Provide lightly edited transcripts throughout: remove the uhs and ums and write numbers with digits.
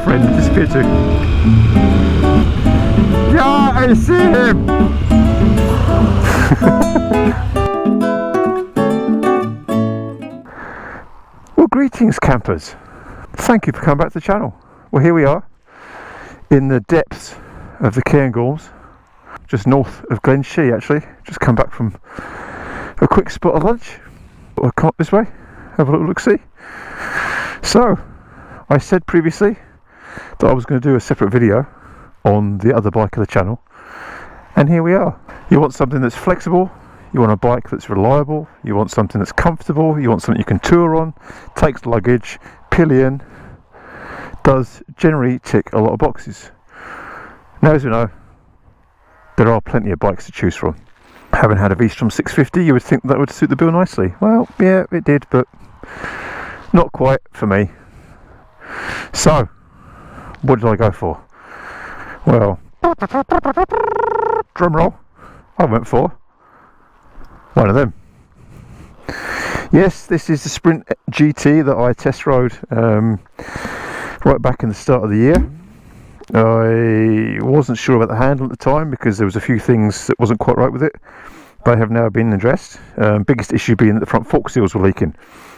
friend disappeared to? Yeah, I see him! Well, greetings campers. Thank you for coming back to the channel. Well, here we are in the depths of the Cairngorms, just north of Glen Shee actually. Just come back from a quick spot of lunch. I'll come up this way, have a little look-see. So, I said previously that I was going to do a separate video on the other bike of the channel, and here we are. You want something that's flexible, you want a bike that's reliable, you want something that's comfortable, you want something you can tour on, takes luggage, pillion, does generally tick a lot of boxes. Now, as we know, there are plenty of bikes to choose from. Having had a V-Strom 650, you would think that would suit the bill nicely. Well, yeah, it did, but not quite for me. So, what did I go for? Well, drum roll, I went for one of them. Yes, this is the Sprint GT that I test rode right back in the start of the year. I wasn't sure about the handle at the time because there was a few things that wasn't quite right with it. They have now been addressed. Biggest issue being that the front fork seals were leaking.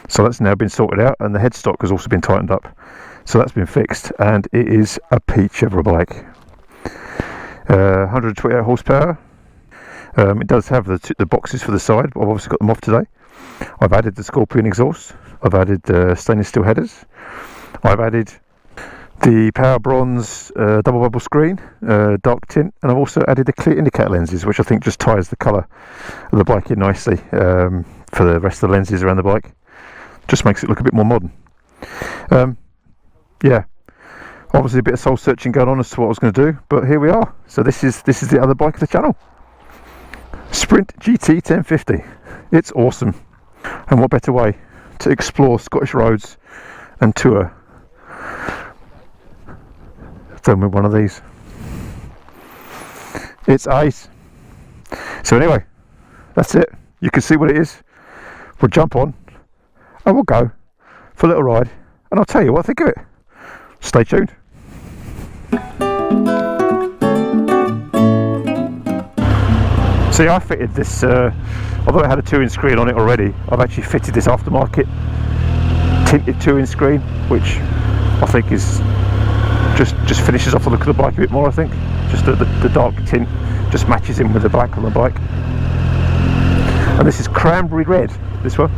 So that's now been sorted out, and the headstock has also been tightened up. So that's been fixed, and it is a peach of a bike. 128 horsepower. It does have the boxes for the side, but I've obviously got them off today. I've added the Scorpion exhaust. I've added stainless steel headers. I've added the Power Bronze double bubble screen, dark tint, and I've also added the clear indicator lenses, which I think just ties the colour of the bike in nicely for the rest of the lenses around the bike. Just makes it look a bit more modern. Yeah, obviously a bit of soul searching going on as to what I was going to do, but here we are. So this is the other bike of the channel, Sprint GT 1050. It's awesome, and what better way to explore Scottish roads and tour than with one of these. It's ace. So anyway, that's it. You can see what it is. We'll jump on and we'll go for a little ride, and I'll tell you what I think of it. Stay tuned. See, I fitted this, although it had a 2-inch screen on it already, I've actually fitted this aftermarket tinted 2-inch screen, which I think is just finishes off the look of the bike a bit more. I think just the dark tint just matches in with the black on the bike. And this is cranberry red, this one.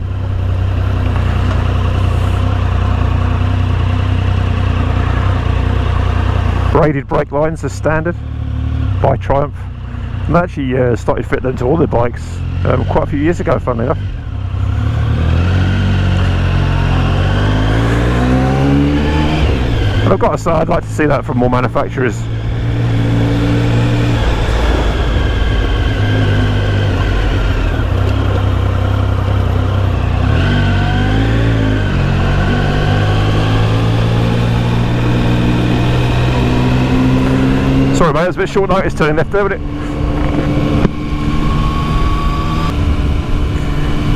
Braided brake lines as standard by Triumph, and I actually started fitting them to all their bikes quite a few years ago, funnily enough. And I've got to say, I'd like to see that from more manufacturers. Sorry mate, it was a bit short notice turning left there, wasn't it?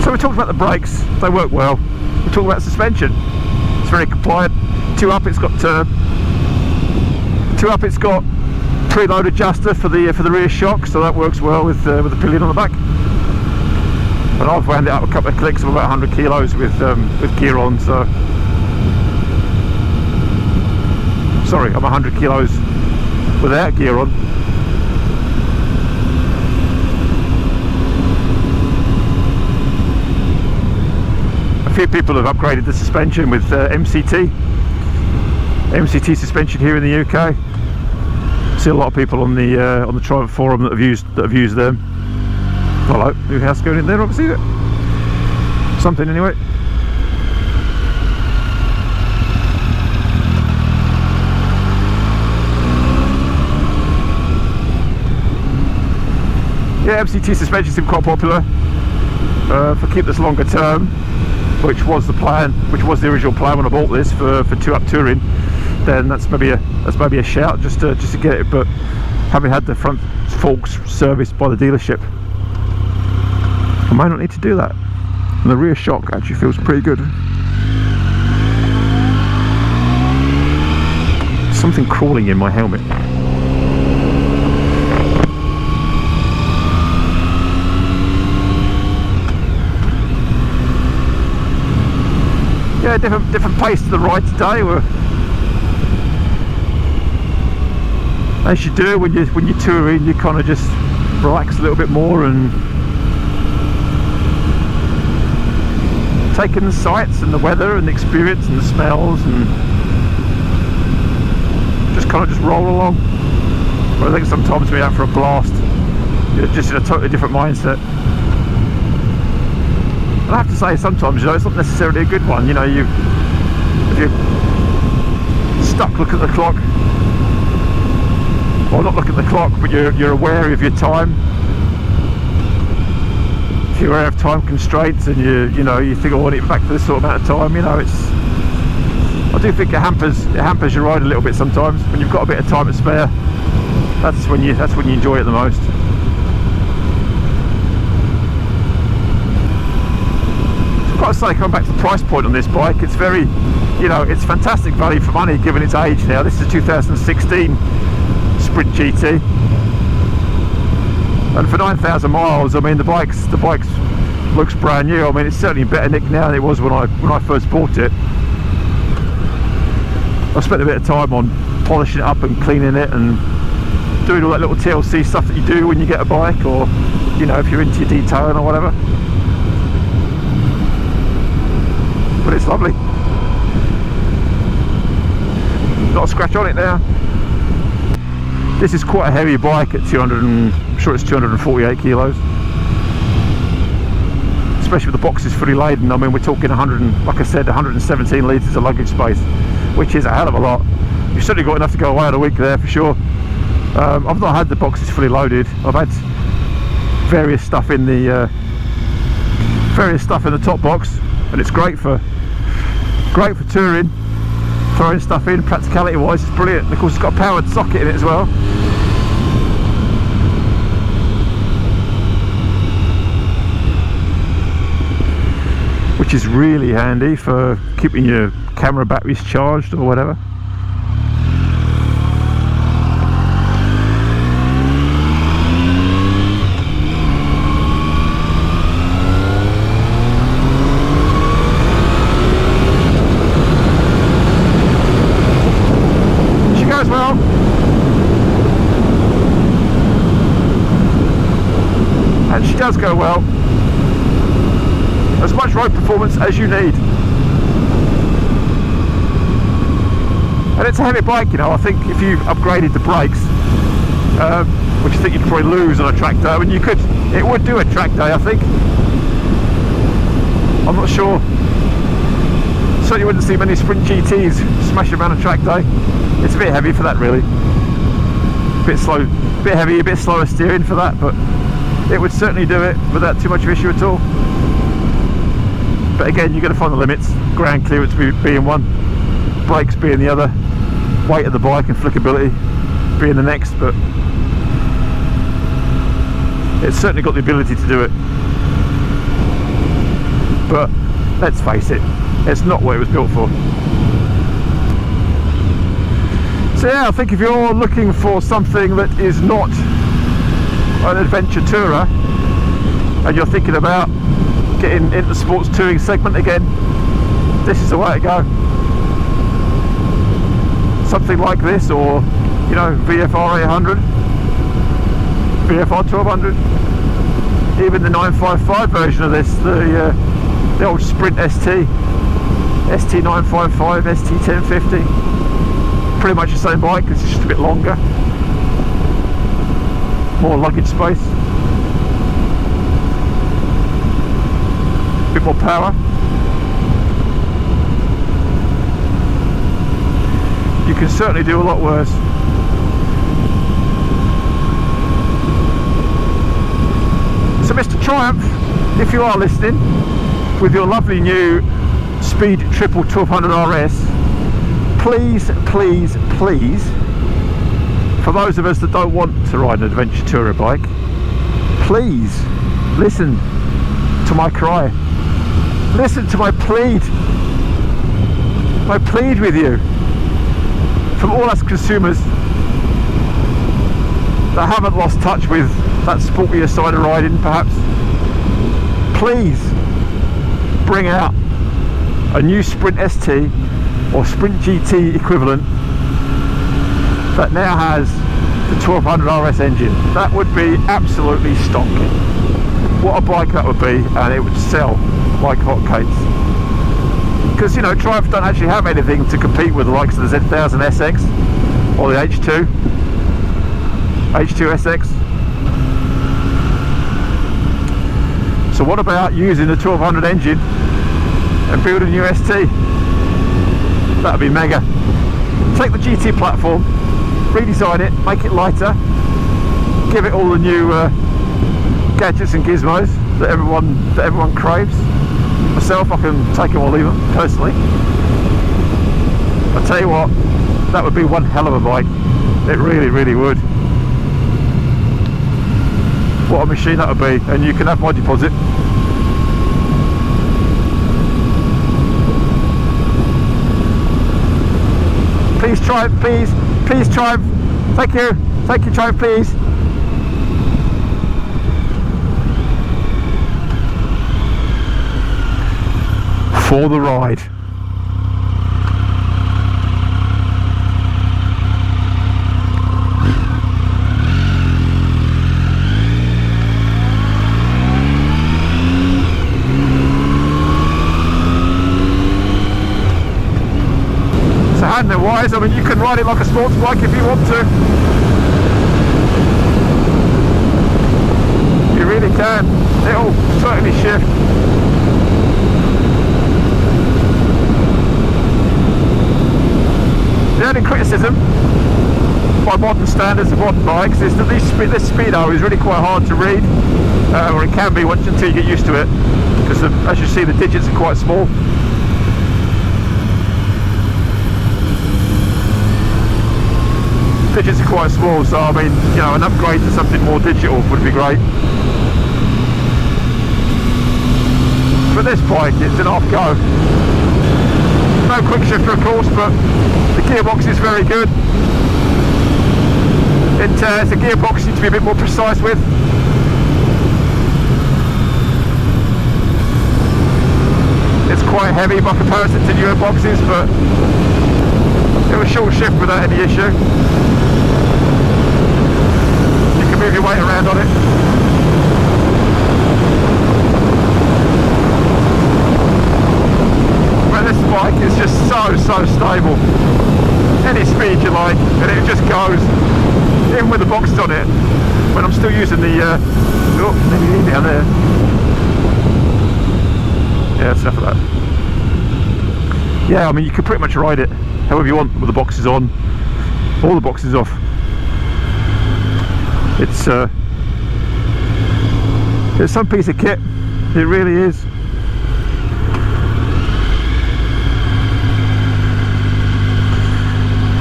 So we talked about the brakes, they work well. We talked about suspension, it's very compliant. Two up, it's got preload adjuster for the rear shock, so that works well with the pillion on the back. And I've wound it up a couple of clicks of about 100 kilos with gear on. So sorry, I'm 100 kilos without gear on. A few people have upgraded the suspension with MCT suspension here in the UK. See a lot of people on the Triumph forum that have used them. Hello, new house going in there, obviously. Something anyway. Yeah, MCT suspension seemed quite popular for keep this longer term, which was the plan, which was the original plan when I bought this for 2-up touring. Then that's maybe a shout just to get it. But having had the front forks serviced by the dealership, I might not need to do that. And the rear shock actually feels pretty good. something crawling in my helmet. Yeah, different pace to the ride today. As you do when you're touring, you kind of just relax a little bit more and take in the sights and the weather and the experience and the smells, and just kind of just roll along. But I think sometimes we're out for a blast, you're just in a totally different mindset. And I have to say, sometimes, you know, it's not necessarily a good one. You know, if you're stuck looking at the clock, or not looking at the clock, but you're aware of your time. If you're aware of time constraints, and you think, oh, I want to get back to this sort of amount of time. You know, I do think it hampers your ride a little bit sometimes. When you've got a bit of time to spare, that's when you enjoy it the most. I've got to say, coming back to the price point on this bike, it's very, you know, it's fantastic value for money given its age now. This is a 2016 Sprint GT, and for 9,000 miles, I mean, the bike looks brand new. I mean, it's certainly in better nick now than it was when I first bought it. I've spent a bit of time on polishing it up and cleaning it and doing all that little TLC stuff that you do when you get a bike, or, you know, if you're into your detailing or whatever. But it's lovely. Not a scratch on it now. This is quite a heavy bike at 248 kilos. Especially with the boxes fully laden. I mean, we're talking 117 litres of luggage space, which is a hell of a lot. You've certainly got enough to go away on a week there for sure. I've not had the boxes fully loaded. I've had various stuff in the top box, and it's great for touring. Throwing stuff in, practicality wise, it's brilliant. And of course, it's got a powered socket in it as well. Which is really handy for keeping your camera batteries charged or whatever. Well, and she does go well. As much road performance as you need, and it's a heavy bike. You know, I think if you upgraded the brakes, which I think you'd probably lose on a track day, I mean, it would do a track day, I think. I'm not sure. Certainly wouldn't see many Sprint GTs smashing around a track day. It's a bit heavy for that, really. A bit slow, a bit heavy, a bit slower steering for that, but it would certainly do it without too much of an issue at all. But again, you're going to find the limits. Ground clearance being one, brakes being the other, weight of the bike and flickability being the next, but it's certainly got the ability to do it. But let's face it, it's not what it was built for. So yeah, I think if you're looking for something that is not an adventure tourer, and you're thinking about getting into the sports touring segment again, this is the way to go. Something like this, or, you know, VFR 800, VFR 1200, even the 955 version of this, the old Sprint ST, ST955, ST1050. Pretty much the same bike, it's just a bit longer, more luggage space, a bit more power. You can certainly do a lot worse. So Mr. Triumph, if you are listening, with your lovely new Speed Triple 1200 RS, please, please, please, for those of us that don't want to ride an adventure tourer bike, please listen to my cry. Listen to my plead with you from all us consumers that haven't lost touch with that sportier side of riding, perhaps, please bring out a new Sprint ST or Sprint GT equivalent that now has the 1200 RS engine. That would be absolutely stonking. What a bike that would be, and it would sell like hotcakes. Because, you know, Triumph don't actually have anything to compete with the likes of the Z1000 SX or the H2 SX. So what about using the 1200 engine and building a new ST? That would be mega. Take the GT platform, redesign it, make it lighter, give it all the new gadgets and gizmos that everyone craves. Myself, I can take them or leave them, personally. I'll tell you what, that would be one hell of a bike. It really, really would. What a machine that would be, and you can have my deposit. Please Triumph, please Triumph. Thank you Triumph, please. For the ride. So handling wise, I mean, you can ride it like a sports bike if you want to. You really can. It'll certainly shift. The only criticism, by modern standards of modern bikes, is that this speedo is really quite hard to read, or it can be until you get used to it, because as you see, the digits are quite small. Digits are quite small, so I mean, you know, an upgrade to something more digital would be great. For this bike, it's an off go. No quick shifter, of course, but the gearbox is very good. It's a gearbox you need to be a bit more precise with. It's quite heavy by comparison to newer boxes, but it was short shift without any issue. You can move your weight around on it. This bike is just so stable. Any speed you like, and it just goes. Even with the boxes on it, when I'm still using the oh, maybe down there. Yeah, that's enough of that. Yeah, I mean, you can pretty much ride it however you want with the boxes on, all the boxes off. It's some piece of kit. It really is.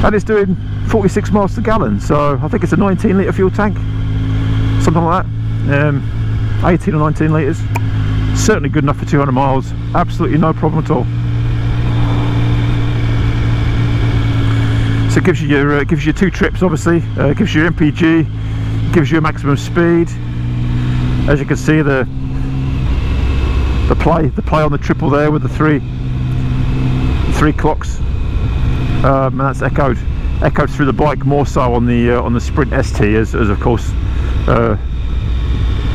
And it's doing 46 miles to the gallon, so I think it's a 19 litre fuel tank, something like that. 18 or 19 litres, certainly good enough for 200 miles, absolutely no problem at all. So it gives you 2 trips, obviously, gives you MPG, gives you a maximum speed. As you can see, the play on the triple there with the three clocks. And that's echoed through the bike more so on the Sprint ST, as of course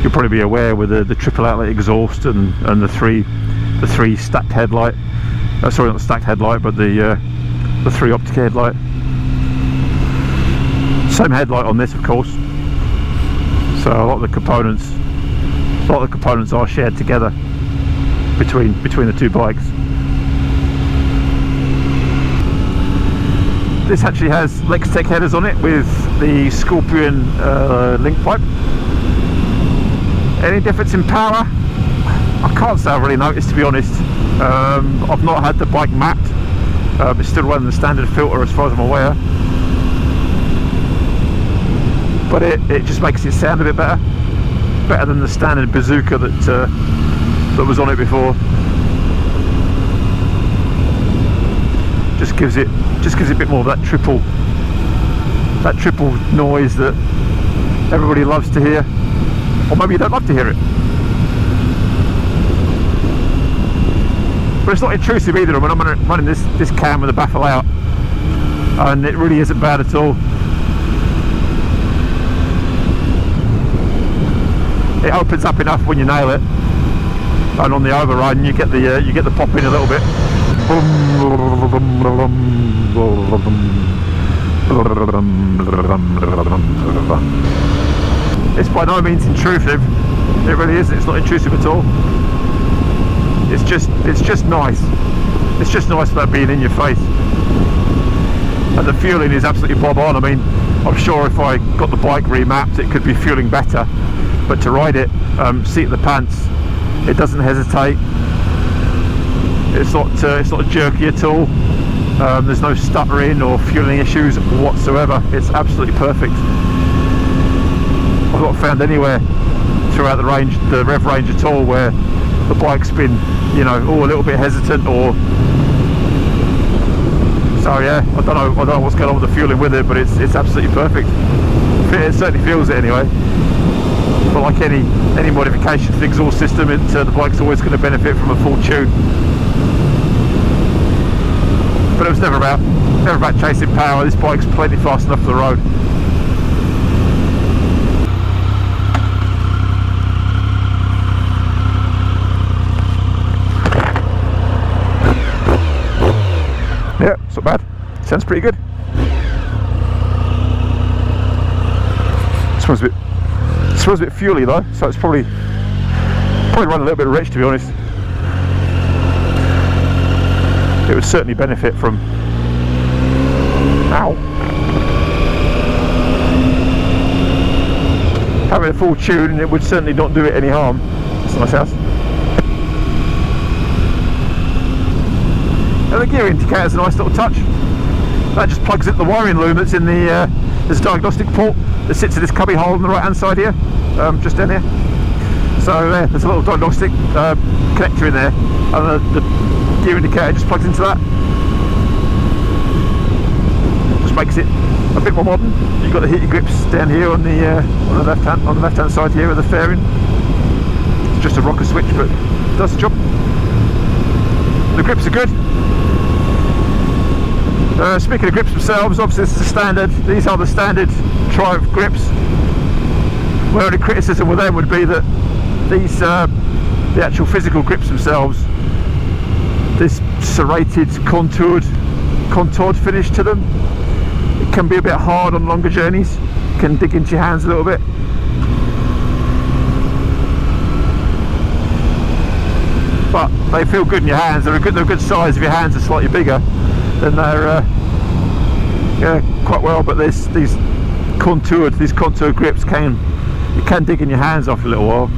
you'll probably be aware, with the triple outlet exhaust and the three stacked headlight. Sorry, not the stacked headlight, but the 3 optic headlight. Same headlight on this, of course. So a lot of the components are shared together between the 2 bikes. This actually has Lextech headers on it with the Scorpion link pipe. Any difference in power? I can't say I've really noticed, to be honest. I've not had the bike mapped. It's still running the standard filter as far as I'm aware. But it just makes it sound a bit better than the standard bazooka that was on it before. just gives it a bit more of that triple noise that everybody loves to hear, or maybe you don't love to hear it. But it's not intrusive either. When I'm running this cam with the baffle out, and it really isn't bad at all. It opens up enough when you nail it, and on the override you get the pop in a little bit. It's by no means intrusive. It really isn't. It's not intrusive at all. It's just nice. It's just nice without being in your face. And the fueling is absolutely bob on. I mean, I'm sure if I got the bike remapped, it could be fueling better. But to ride it, seat of the pants, it doesn't hesitate. It's not jerky at all. There's no stuttering or fueling issues whatsoever. It's absolutely perfect. I've not found anywhere throughout the rev range at all where the bike's been, you know, a little bit hesitant or. So yeah, I don't know what's going on with the fueling with it, but it's absolutely perfect. It certainly feels it anyway. But like any modification to the exhaust system, the bike's always going to benefit from a full tune. But it was never about chasing power. This bike's plenty fast enough for the road. Yeah, it's not bad. Sounds pretty good. Smells a bit fuely though, so it's probably run a little bit rich, to be honest. It would certainly benefit from. Ow! Having a full tune, and it would certainly not do it any harm. It's a nice house. And the gear indicator's a nice little touch. That just plugs into the wiring loom that's in the. There's a diagnostic port that sits in this cubby hole on the right hand side here, just down here. So there's a little diagnostic connector in there, and the gear indicator just plugs into that. Just makes it a bit more modern. You've got the heated grips down here on the left hand side here with the fairing. It's just a rocker switch, but it does the job. The grips are good. Speaking of grips themselves, obviously this is the standard. These are the standard Triumph grips. My only criticism with them would be that these, the actual physical grips themselves, this serrated, contoured finish to them, it can be a bit hard on longer journeys. It can dig into your hands a little bit. But they feel good in your hands. They're a good size. If your hands are slightly bigger, then they're quite well. But these contoured grips can dig in your hands after a little while.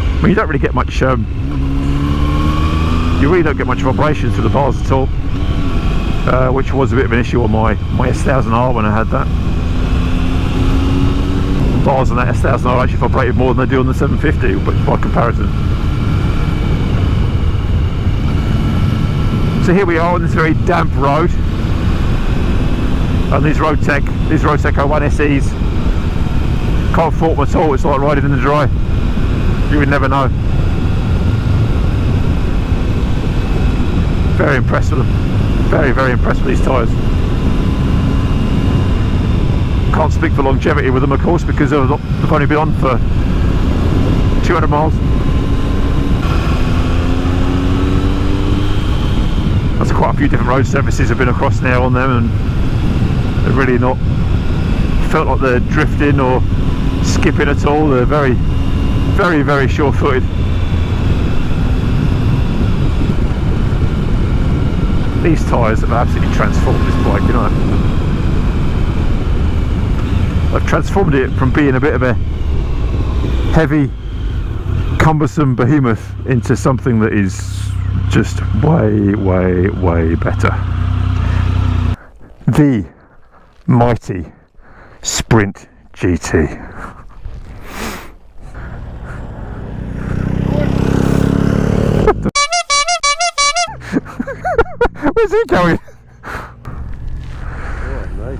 I mean, you don't really get much. You really don't get much vibration through the bars at all, which was a bit of an issue on my S1000R when I had that. Bars on that S1000R actually vibrated more than they do on the 750, but by comparison. So here we are on this very damp road, and these Roadtec 01 SEs can't fault them at all. It's like riding in the dry. You would never know. Very impressed with them. Very, very impressed with these tyres. Can't speak for longevity with them, of course, because they've only been on for 200 miles. That's quite a few different road surfaces I've been across now on them, and they've really not felt like they're drifting or skipping at all. They're very, very, very sure-footed. These tyres have absolutely transformed this bike, you know. I've transformed it from being a bit of a heavy, cumbersome behemoth into something that is just way, way, way better. The mighty Sprint GT. What the Where's he going? Oh, nice.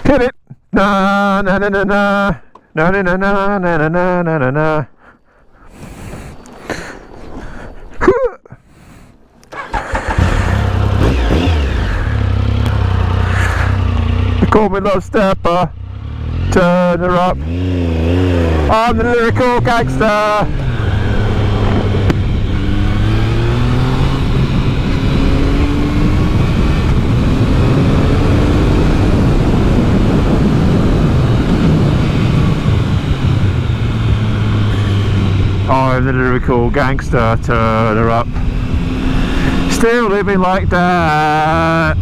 Hit it! Na na na na na na na na na na na na na na. They call me Love Stepper. Turn her up. I'm the lyrical gangster. I'm the lyrical gangster, turn her up. Still living like that.